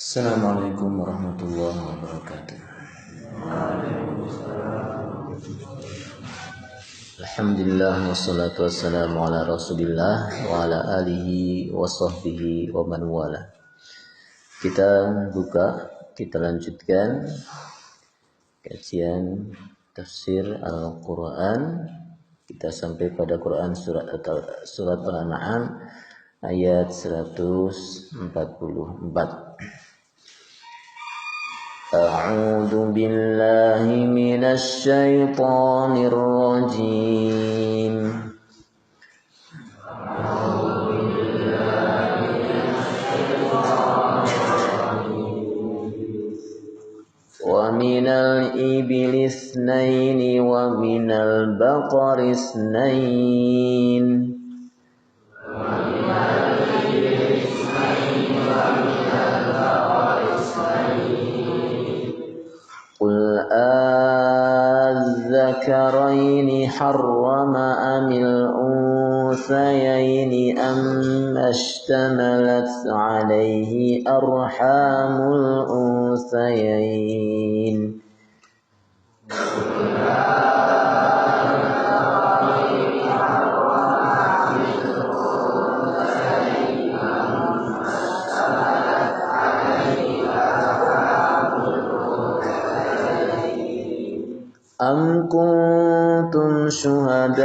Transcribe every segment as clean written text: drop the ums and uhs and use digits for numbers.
Assalamualaikum warahmatullahi wabarakatuh. Alhamdulillah wassalatu wassalamu ala Rasulillah wa ala alihi wa sahbihi wa man wala. Kita lanjutkan kajian tafsir Al-Qur'an. Kita sampai pada Quran surat Al-An'am ayat 144. A'udzu billahi minasy syaithanir rajim. Wa minal ibli itsnaini wa minal baqari itsnain. الذكرين حرم أم الأنثيين أما اشتملت عليه أرحام الأنثيين أم كنتم شهداء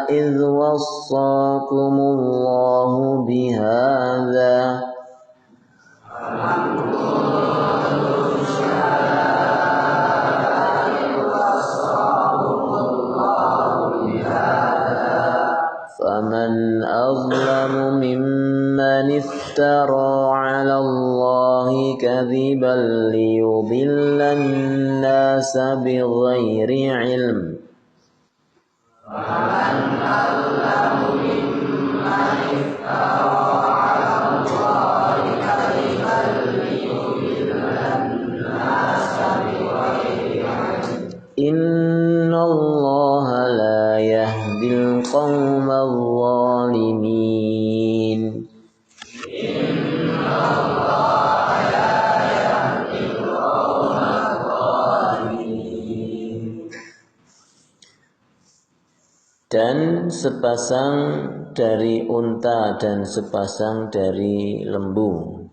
إذ وصاكم الله بهذا فمن أظلم ممن افترى على الله كذبا ليضل الناس بغير علم إن الله لا يهدي القوم الظالمين. Dan sepasang dari unta dan sepasang dari lembu.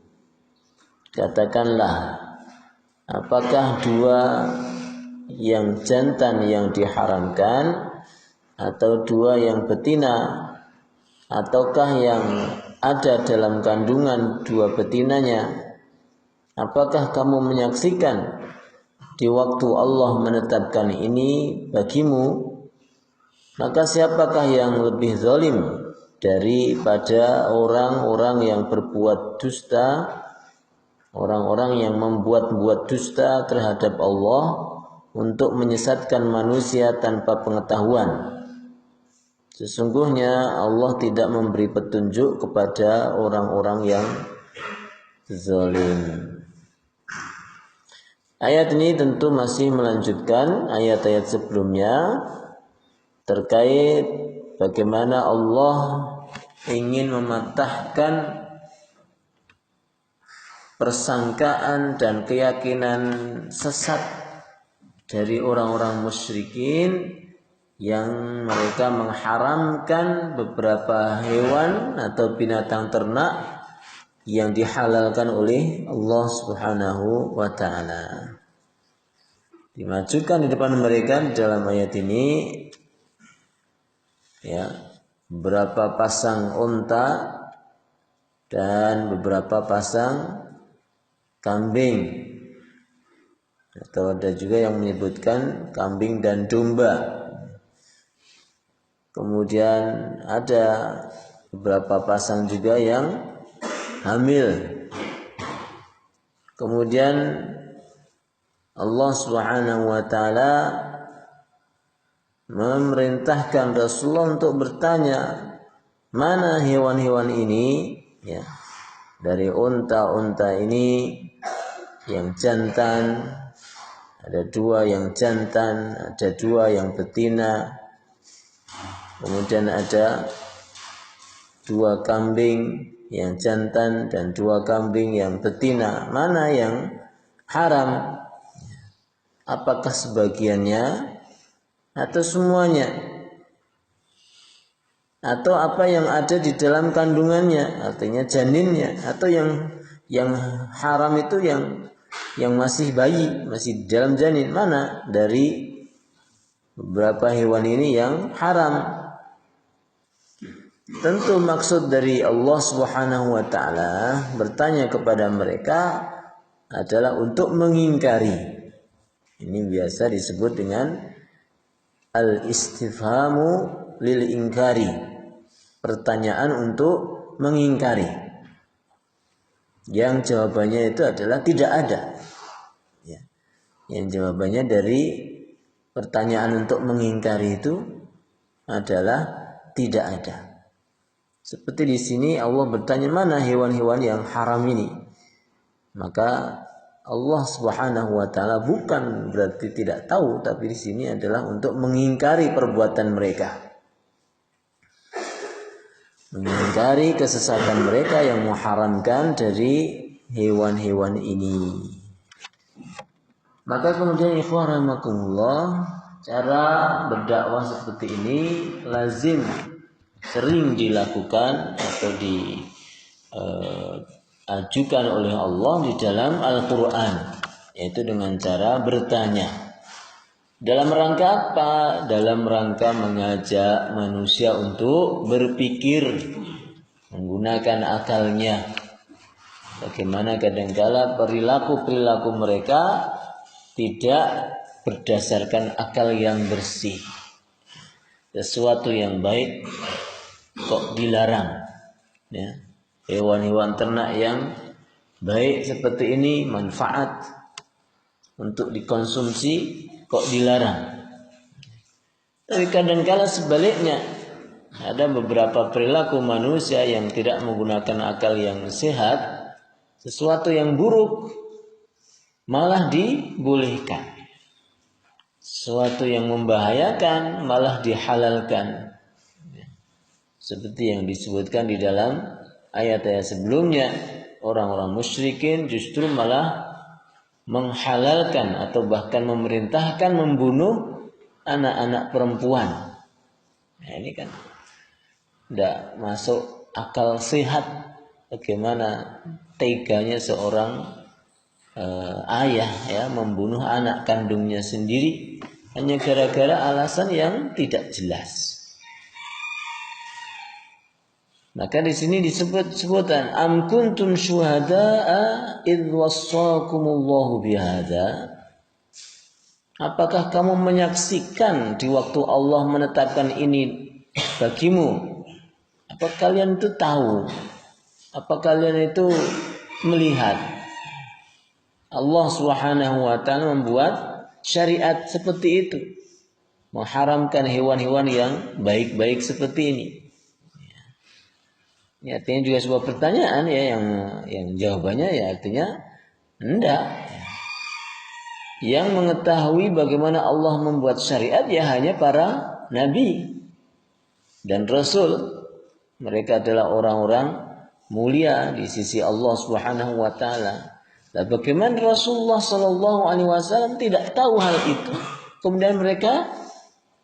Katakanlah, apakah dua yang jantan yang diharamkan atau dua yang betina, ataukah yang ada dalam kandungan dua betinanya? Apakah kamu menyaksikan di waktu Allah menetapkan ini bagimu? Maka siapakah yang lebih zalim daripada orang-orang yang berbuat dusta, orang-orang yang membuat dusta terhadap Allah untuk menyesatkan manusia tanpa pengetahuan? Sesungguhnya Allah tidak memberi petunjuk kepada orang-orang yang zalim. Ayat ini tentu masih melanjutkan ayat-ayat sebelumnya terkait bagaimana Allah ingin mematahkan persangkaan dan keyakinan sesat dari orang-orang musyrikin yang mereka mengharamkan beberapa hewan atau binatang ternak yang dihalalkan oleh Allah Subhanahu wa ta'ala. Dimajukan di depan mereka dalam ayat ini beberapa pasang unta dan beberapa pasang kambing, atau ada juga yang menyebutkan kambing dan domba. Kemudian ada beberapa pasang juga yang hamil. Kemudian Allah Subhanahu wa ta'ala memerintahkan Rasulullah untuk bertanya, mana hewan-hewan ini? Dari unta-unta ini yang jantan, ada dua yang jantan, ada dua yang betina, kemudian ada dua kambing yang jantan dan 2 kambing yang betina, mana yang haram? Apakah sebagiannya atau semuanya? Atau apa yang ada di dalam kandungannya, artinya janinnya, atau yang haram itu yang masih bayi, masih di dalam janin, mana dari beberapa hewan ini yang haram? Tentu maksud dari Allah Subhanahu wa taala bertanya kepada mereka adalah untuk mengingkari. Ini biasa disebut dengan al-istifhamu lil ingkari. Pertanyaan untuk mengingkari. Yang jawabannya itu adalah tidak ada. Ya. Yang jawabannya dari pertanyaan untuk mengingkari itu adalah tidak ada. Seperti di sini Allah bertanya, mana hewan-hewan yang haram ini? Maka Allah Subhanahu wa taala bukan berarti tidak tahu, tapi di sini adalah untuk mengingkari perbuatan mereka. Mengingkari kesesatan mereka yang mengharamkan dari hewan-hewan ini. Maka kemudian ikhwan rahimakumullah, cara berdakwah seperti ini lazim sering dilakukan atau diajukan oleh Allah di dalam Al-Quran, yaitu dengan cara bertanya. Dalam rangka apa? Dalam rangka mengajak manusia untuk berpikir, menggunakan akalnya. Bagaimana kadangkala perilaku-perilaku mereka tidak berdasarkan akal yang bersih. Sesuatu yang baik kok dilarang. Ya. Hewan-hewan ternak yang baik seperti ini, manfaat untuk dikonsumsi, kok dilarang. Tapi kadangkala sebaliknya, ada beberapa perilaku manusia yang tidak menggunakan akal yang sehat, sesuatu yang buruk malah dibolehkan, sesuatu yang membahayakan malah dihalalkan. Seperti yang disebutkan di dalam ayat-ayat sebelumnya, orang-orang musyrikin justru malah menghalalkan atau bahkan memerintahkan membunuh anak-anak perempuan. Nah, ini kan tidak masuk akal sehat. Bagaimana teganya seorang ayah ya membunuh anak kandungnya sendiri hanya gara-gara alasan yang tidak jelas. Maka di sini disebutkan am kuntum syuhada'a idh wassaakumullahu bihadza. Apakah kamu menyaksikan di waktu Allah menetapkan ini bagimu? Apa kalian itu tahu? Apa kalian itu melihat? Allah Subhanahu wa taala membuat syariat seperti itu, mengharamkan hewan-hewan yang baik-baik seperti ini. Ya, artinya juga sebuah pertanyaan ya yang jawabannya ya artinya enggak. Yang mengetahui bagaimana Allah membuat syariat ya hanya para nabi dan rasul. Mereka adalah orang-orang mulia di sisi Allah Subhanahu wa taala. Dan bagaimana Rasulullah sallallahu alaihi wasallam tidak tahu hal itu, kemudian mereka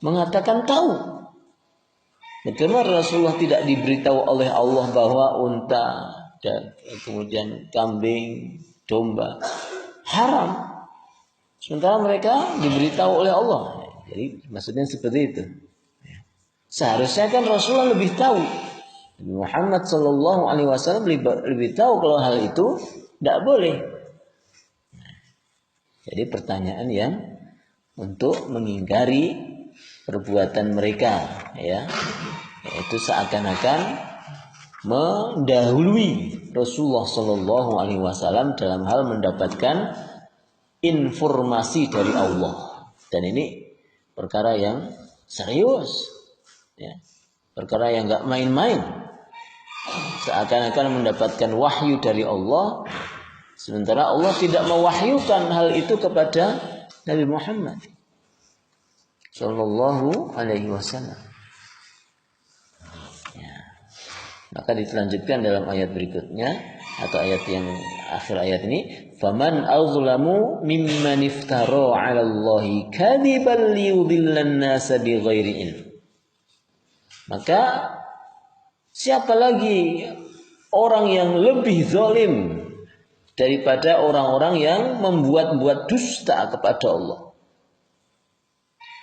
mengatakan tahu. Bagaimana Rasulullah tidak diberitahu oleh Allah bahwa unta dan kemudian kambing, domba haram, sementara mereka diberitahu oleh Allah. Jadi maksudnya seperti itu. Seharusnya kan Rasulullah lebih tahu. Muhammad sallallahu alaihi wasallam lebih tahu kalau hal itu tidak boleh. Jadi pertanyaan yang untuk mengingkari perbuatan mereka, ya, yaitu seakan-akan mendahului Rasulullah sallallahu alaihi wasallam dalam hal mendapatkan informasi dari Allah. Dan ini perkara yang serius, ya, perkara yang nggak main-main. Seakan-akan mendapatkan wahyu dari Allah, sementara Allah tidak mewahyukan hal itu kepada Nabi Muhammad sallallahu alaihi wasallam. Ya. Maka dilanjutkan dalam ayat berikutnya atau ayat yang akhir ayat ini, faman azlamu mimman iftara 'ala Allahi kadziban liyudillan nasa bighairi ilm. Maka siapa lagi orang yang lebih zalim daripada orang-orang yang membuat-buat dusta kepada Allah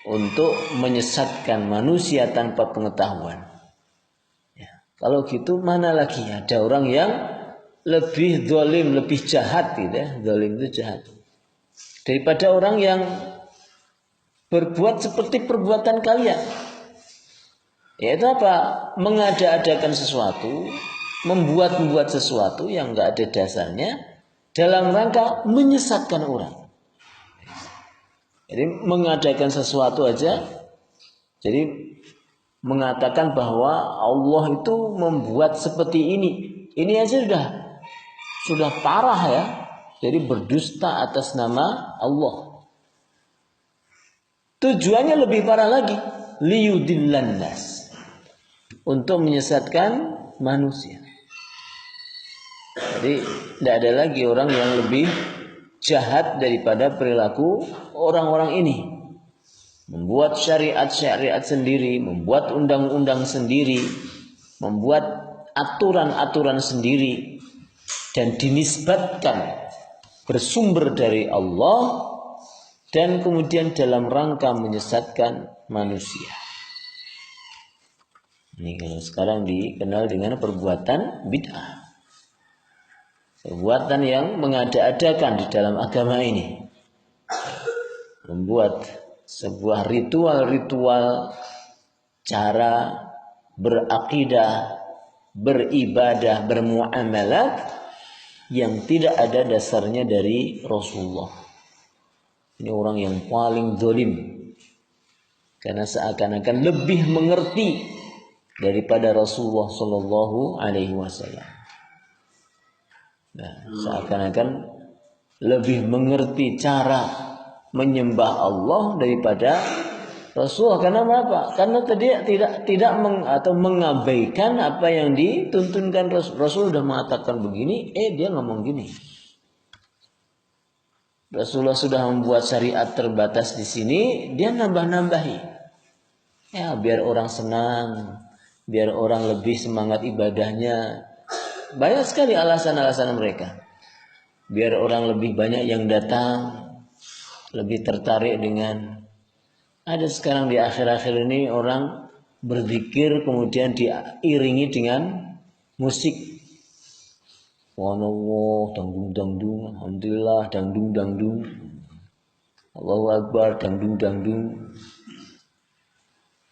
untuk menyesatkan manusia tanpa pengetahuan. Kalau gitu mana lagi ada orang yang lebih zalim, lebih jahat gitu ya. Zalim itu jahat. Daripada orang yang berbuat seperti perbuatan kalian. Yaitu apa? Mengada-adakan sesuatu, membuat-buat sesuatu yang enggak ada dasarnya dalam rangka menyesatkan orang. Jadi mengadakan sesuatu aja. Jadi mengatakan bahwa Allah itu membuat seperti ini. Ini aja sudah parah ya. Jadi berdusta atas nama Allah. Tujuannya lebih parah lagi, liyudillan nas. Untuk menyesatkan manusia. Jadi tidak ada lagi orang yang lebih jahat daripada perilaku orang-orang ini. Membuat syariat-syariat sendiri, membuat undang-undang sendiri, membuat aturan-aturan sendiri, dan dinisbatkan bersumber dari Allah, dan kemudian dalam rangka menyesatkan manusia. Ini kalau sekarang dikenal dengan perbuatan bid'ah. Perbuatan yang mengada-adakan di dalam agama ini. Membuat sebuah ritual-ritual cara berakidah, beribadah, bermuamalat yang tidak ada dasarnya dari Rasulullah. Ini orang yang paling zalim. Karena seakan-akan lebih mengerti daripada Rasulullah Shallallahu Alaihi Wasallam. Nah, seakan-akan lebih mengerti cara menyembah Allah daripada Rasulullah. Karena apa? Karena tidak mengabaikan apa yang dituntunkan Rasul. Rasul sudah mengatakan begini, dia ngomong gini. Rasulullah sudah membuat syariat terbatas di sini, dia nambah-nambahi. Ya, biar orang senang, biar orang lebih semangat ibadahnya. Banyak sekali alasan-alasan mereka. Biar orang lebih banyak yang datang, lebih tertarik dengan. Ada sekarang di akhir-akhir ini orang berzikir kemudian diiringi dengan musik. Wallahu dangdung, alhamdulillah dangdung, Allahu Akbar dangdung.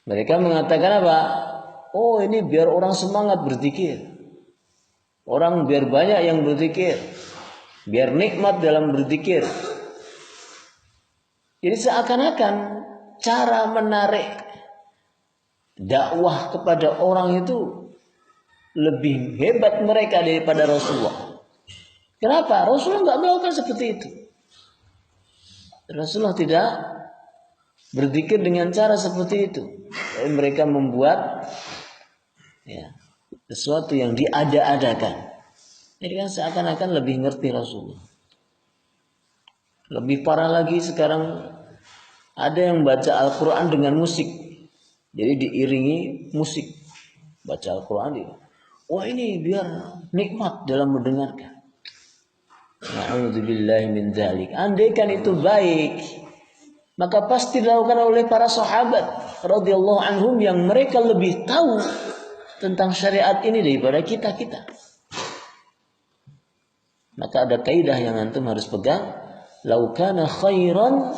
Mereka mengatakan apa? Oh, ini biar orang semangat berzikir. Orang biar banyak yang berzikir. Biar nikmat dalam berzikir. Jadi seakan-akan cara menarik dakwah kepada orang itu lebih hebat mereka daripada Rasulullah. Kenapa? Rasulullah nggak melakukan seperti itu. Rasulullah tidak berzikir dengan cara seperti itu. Tapi mereka membuat sesuatu yang diada-adakan. Jadi kan seakan-akan lebih ngerti Rasulullah. Lebih parah lagi sekarang ada yang baca Al-Quran dengan musik. Jadi diiringi musik. Baca Al-Quran dia. Wah, ini biar nikmat dalam mendengarkan. Na'udzubillahi min dzalik. Andaikan itu baik, maka pasti dilakukan oleh para sahabat radhiyallahu anhum yang mereka lebih tahu tentang syariat ini daripada kita. Maka ada kaidah yang antum harus pegang. Lau kana khairan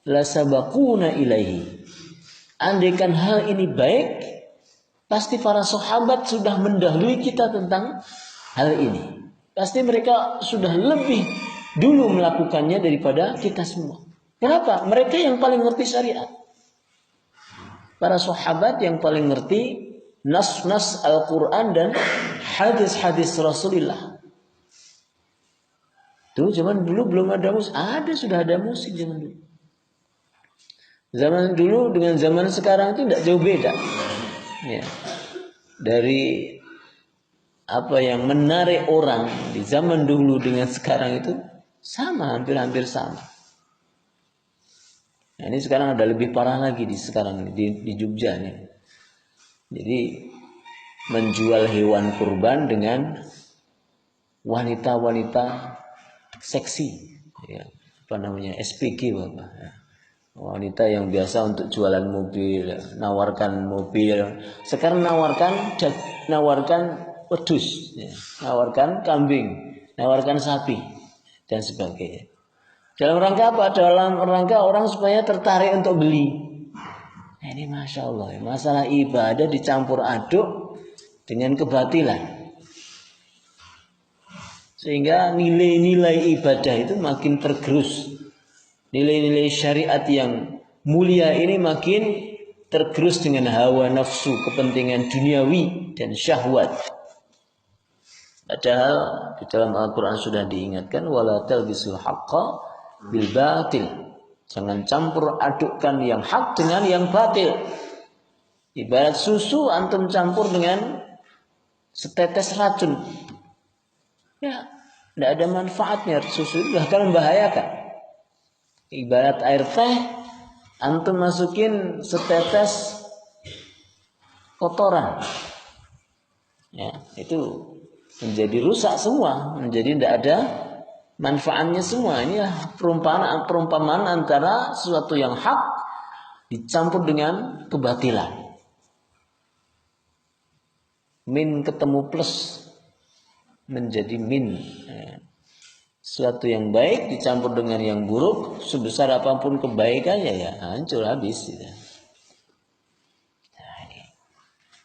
lasabaquna ilaihi. Andaikan hal ini baik, pasti para sahabat sudah mendahului kita tentang hal ini. Pasti mereka sudah lebih dulu melakukannya daripada kita semua. Kenapa? Mereka yang paling ngerti syariat. Para sahabat yang paling ngerti nas-nas Al-Quran dan hadis-hadis Rasulullah. Tuh zaman dulu belum ada musik. Sudah ada musik zaman dulu. Zaman dulu dengan zaman sekarang itu tidak jauh beda. Ya. Dari apa yang menarik orang di zaman dulu dengan sekarang itu sama, hampir-hampir sama. Nah, ini sekarang ada lebih parah lagi di Jogja nih. Jadi menjual hewan kurban dengan wanita-wanita seksi, ya, apa namanya, SPG Bapak. Ya. Wanita yang biasa untuk jualan mobil, nawarkan mobil. Sekarang nawarkan wedus, ya, nawarkan kambing, nawarkan sapi dan sebagainya. Dalam rangka apa? Dalam rangka orang supaya tertarik untuk beli. Nah, ini Masya Allah, masalah ibadah dicampur aduk dengan kebatilan. Sehingga nilai-nilai ibadah itu makin tergerus. Nilai-nilai syariat yang mulia ini makin tergerus dengan hawa nafsu, kepentingan duniawi dan syahwat. Padahal di dalam Al-Quran sudah diingatkan, wala talbisul haqqa bil batil. Jangan campur adukkan yang hak dengan yang batil. Ibarat susu antum campur dengan setetes racun. Ya, tidak ada manfaatnya susu itu, bahkan membahayakan. Ibarat air teh, antum masukin setetes kotoran, ya, itu menjadi rusak semua, menjadi tidak ada manfaatnya semua. Ini ya perumpamaan antara sesuatu yang hak dicampur dengan kebatilan. Min ketemu plus menjadi min. Suatu yang baik dicampur dengan yang buruk, sebesar apapun kebaikannya ya hancur habis. Ya. Nah, ini.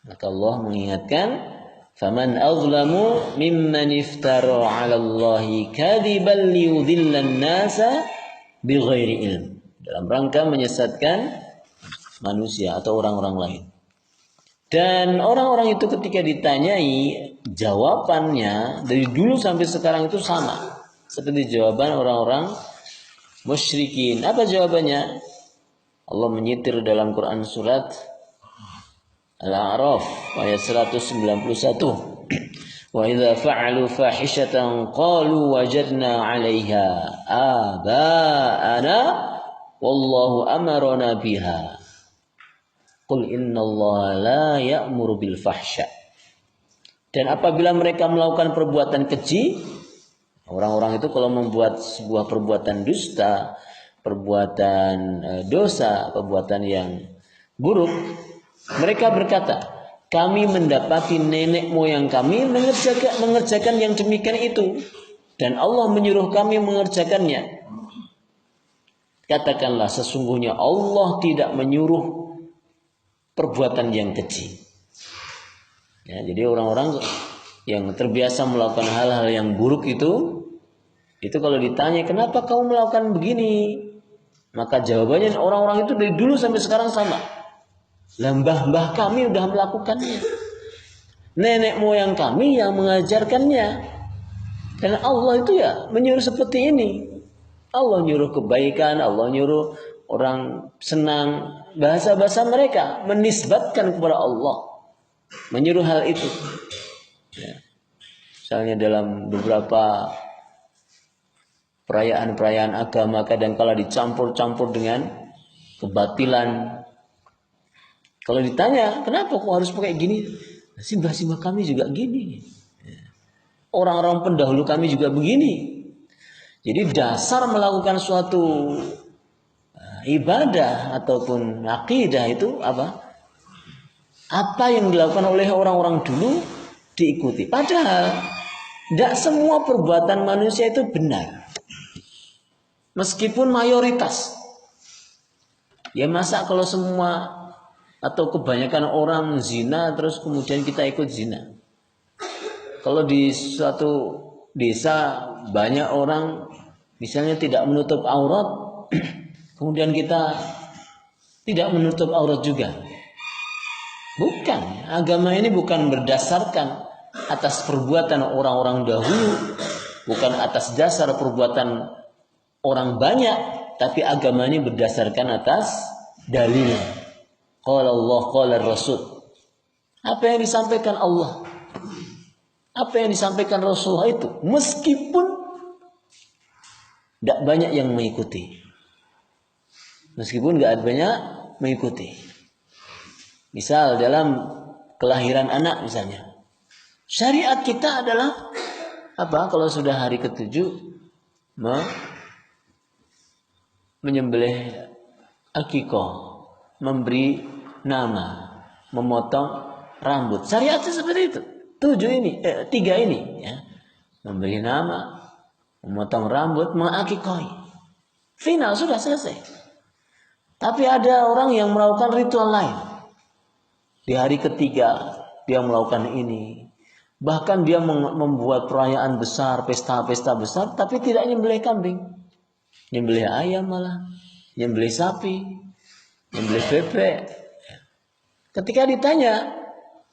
Maka Allah mengingatkan, faman azlamu mimman iftara 'ala Allahi kadiban liyudhillan nasa bighairi ilm. Dalam rangka menyesatkan manusia atau orang-orang lain. Dan orang-orang itu ketika ditanyai, jawabannya dari dulu sampai sekarang itu sama seperti jawaban orang-orang musyrikin. Apa jawabannya? Allah menyitir dalam Quran surat Al-A'raf ayat 191. Wa idza fa'alu fahishatan qalu wajadna 'alaiha aba'ana wallahu amarna biha. Qul innallaha la ya'muru bil fahsya. Dan apabila mereka melakukan perbuatan keji, orang-orang itu kalau membuat sebuah perbuatan dusta, perbuatan dosa, perbuatan yang buruk, mereka berkata, kami mendapati nenek moyang kami mengerjakan yang demikian itu, dan Allah menyuruh kami mengerjakannya. Katakanlah, sesungguhnya Allah tidak menyuruh perbuatan yang keji. Ya, jadi orang-orang yang terbiasa melakukan hal-hal yang buruk itu kalau ditanya kenapa kamu melakukan begini, maka jawabannya orang-orang itu dari dulu sampai sekarang sama. Mbah kami udah melakukannya, nenek moyang kami yang mengajarkannya, dan Allah itu ya menyuruh seperti ini. Allah nyuruh kebaikan, Allah nyuruh orang senang, bahasa-bahasa mereka menisbatkan kepada Allah, menyuruh hal itu. Ya. Misalnya dalam beberapa perayaan-perayaan agama kadang-kala dicampur-campur dengan kebatilan. Kalau ditanya, kenapa kok harus pakai gini? Simbah-simbah kami juga gini. Orang-orang pendahulu kami juga begini. Jadi dasar melakukan suatu ibadah ataupun akidah itu apa? Apa yang dilakukan oleh orang-orang dulu diikuti. Padahal tidak semua perbuatan manusia itu benar. Meskipun mayoritas. Ya masa kalau semua atau kebanyakan orang zina terus kemudian kita ikut zina. Kalau di suatu desa banyak orang misalnya tidak menutup aurat, kemudian kita tidak menutup aurat juga. Bukan, agama ini bukan berdasarkan atas perbuatan orang-orang dahulu, bukan atas dasar perbuatan orang banyak, tapi agama ini berdasarkan atas dalil. Qala Allah, qala Rasul. Apa yang disampaikan Allah, apa yang disampaikan Rasulullah itu, meskipun tidak banyak yang mengikuti. Meskipun nggak banyak mengikuti. Misal dalam kelahiran anak misalnya. Syariat kita adalah apa? Kalau sudah hari ke-7 menyembelih akikah, memberi nama, memotong rambut. Syariatnya seperti itu. 3 ini ya. Memberi nama, memotong rambut, mengakikahi. Final sudah selesai. Tapi ada orang yang melakukan ritual lain. Di hari ketiga dia melakukan ini. Bahkan dia membuat perayaan besar, pesta-pesta besar, tapi tidak nyembelih kambing. Nyembelih ayam malah, nyembelih sapi, nyembelih bebek. Ketika ditanya,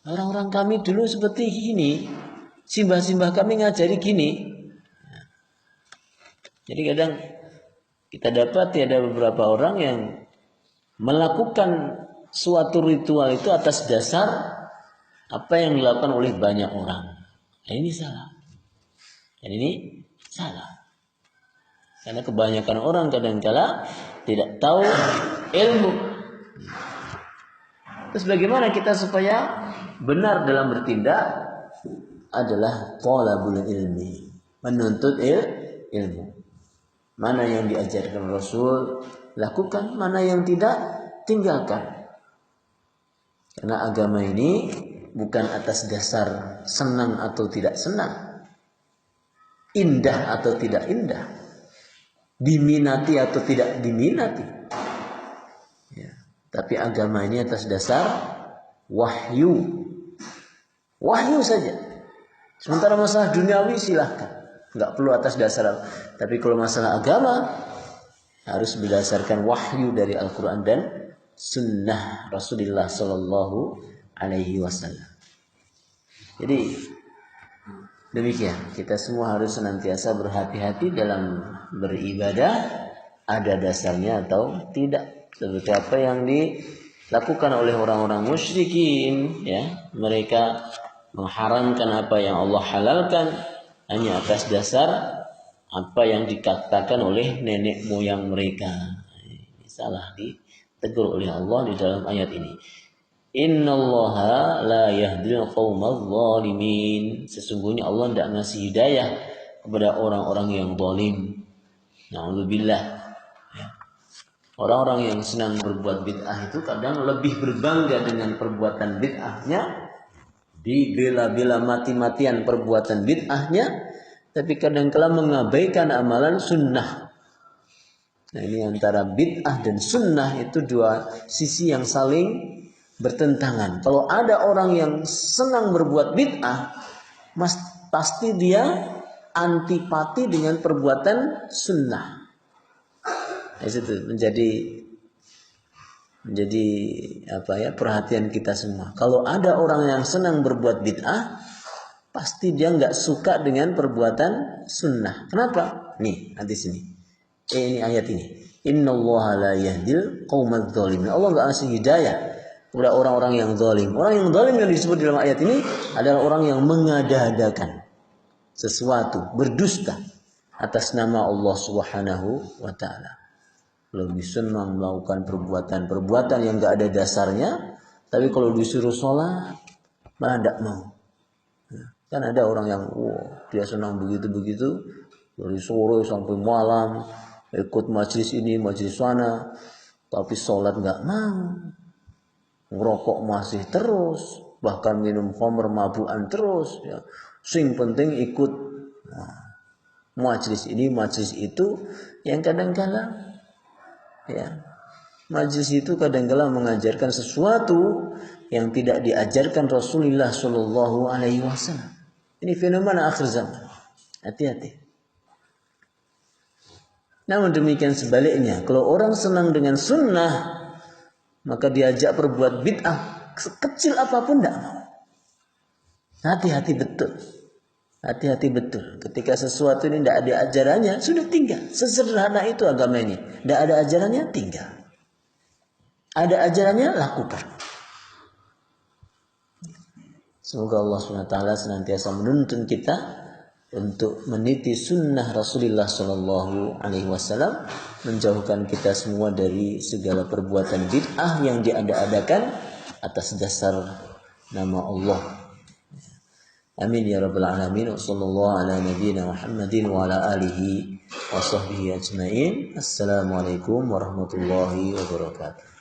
orang-orang kami dulu seperti ini, simbah-simbah kami ngajari gini. Jadi kadang kita dapat ada beberapa orang yang melakukan suatu ritual itu atas dasar apa yang dilakukan oleh banyak orang. Nah, ini salah. Dan ini salah. Karena kebanyakan orang kadang-kala tidak tahu ilmu. Terus bagaimana kita supaya benar dalam bertindak? Adalah thalabul ilmi, menuntut ilmu. Mana yang diajarkan Rasul, lakukan. Mana yang tidak, tinggalkan. Karena agama ini bukan atas dasar senang atau tidak senang, indah atau tidak indah, diminati atau tidak diminati. Ya. Tapi agama ini atas dasar wahyu. Wahyu saja. Sementara masalah duniawi silahkan, nggak perlu atas dasar. Tapi kalau masalah agama harus berdasarkan wahyu dari Al-Quran dan Sunnah Rasulullah Sallallahu Alaihi Wasallam. Jadi demikian, kita semua harus senantiasa berhati-hati dalam beribadah, ada dasarnya atau tidak. Seperti apa yang dilakukan oleh orang-orang musyrikin, ya, mereka mengharamkan apa yang Allah halalkan hanya atas dasar apa yang dikatakan oleh nenek moyang mereka. Ini salah, ditegur oleh Allah di dalam ayat ini. Innallaha la yahdil qaumadz zalimin. Sesungguhnya Allah tidak ngasih hidayah kepada orang-orang yang zalim. Na'udzubillah. Ya. Orang-orang yang senang berbuat bid'ah itu kadang lebih berbangga dengan perbuatan bid'ahnya, dibela-bela mati-matian perbuatan bid'ahnya, tapi kadang-kala mengabaikan amalan sunnah. Nah, ini antara bid'ah dan sunnah itu dua sisi yang saling bertentangan. Kalau ada orang yang senang berbuat bid'ah, pasti dia antipati dengan perbuatan sunnah. Nah, itu menjadi apa ya, perhatian kita semua. Kalau ada orang yang senang berbuat bid'ah, pasti dia nggak suka dengan perbuatan sunnah. Kenapa? Nih, nanti sini. Ini ayat ini. Innallaha la yahdil qaumadz zalimin. Allah nggak ngasih hidayah kepada orang-orang yang zalim. Orang yang zalim yang disebut dalam ayat ini adalah orang yang mengada-adakan sesuatu, berdusta atas nama Allah Subhanahu wa taala. Lebih senang melakukan perbuatan yang enggak ada dasarnya, tapi kalau disuruh sholat malah tidak mau. Kan ada orang yang dia senang begitu-begitu dari sore sampai malam, ikut majelis ini, majelis sana, tapi sholat enggak mau. Ngerokok masih terus, bahkan minum khamr mabukan terus, ya. Sing penting ikut majelis ini, majelis itu, yang kadang-kala ya, majelis itu kadang-kala mengajarkan sesuatu yang tidak diajarkan Rasulullah Shallallahu Alaihi Wasallam. Ini fenomena akhir zaman. Hati-hati. Namun demikian sebaliknya, kalau orang senang dengan sunnah, maka diajak berbuat bid'ah sekecil apapun tidak mau. Hati-hati betul. Hati-hati betul. Ketika sesuatu ini tidak ada ajarannya, sudah tinggal. Sesederhana itu agama ini. Tidak ada ajarannya, tinggal. Ada ajarannya, lakukan. Semoga Allah SWT senantiasa menuntun kita untuk meniti sunnah Rasulullah Sallallahu Alaihi Wasallam, menjauhkan kita semua dari segala perbuatan bid'ah yang diada-adakan atas dasar nama Allah. Amin ya rabbal alamin. Wassallallahu ala nabiyyina Muhammadin wa ala alihi wa sahbihi ajma'in. Assalamualaikum warahmatullahi wabarakatuh.